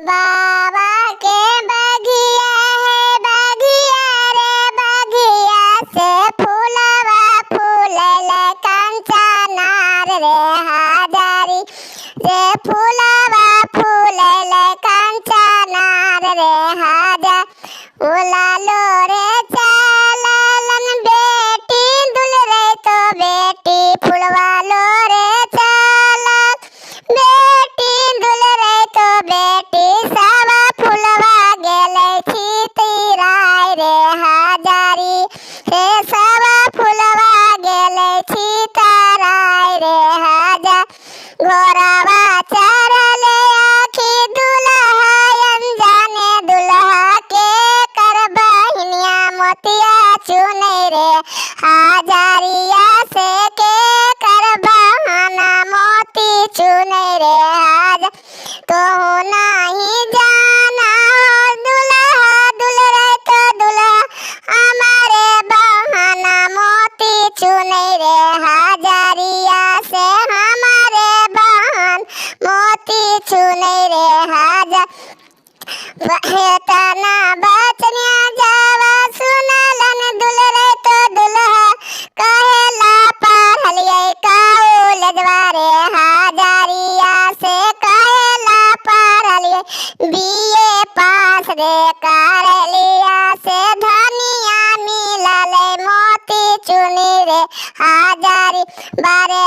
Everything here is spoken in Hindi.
बाबा के बगिया है बगिया रे बगिया से फूलवा फूलल कंचनार रे हाजरी रे फूलवा फूलल कंचनार रे हाजर उलालो रे चालन बेटी दुल रे तो बेटी फुलवालो रे चालन बेटी दुल रे तो बेटी सावा फुलवा गेले छितराय रे हाजरी रे सावा फुलवा गेले छितराय रे हाजर घोरावा चरले आखी दुल्हा अनजाने दुल्हा के कर बहिनिया मोतिया चुने रे हाजरिया से के कर बहाना मोती चुने रे हाजर तो नहीं जाना दुल्हा दुल रे तो दुल्हा हमारे बहाना मोती चुने रे हाजरिया से हमारे बहन मोती चुने रे हाजर तना बचनिया जावा सुनलन दुल रे तो दुल्हा कहेला पढ़लिए कॉलेजवा रे हाजरिया से कहेला पढ़लिए बीए पास रे कर लिया से धनिया मिलले मोती चुनी रे हाजरी बारे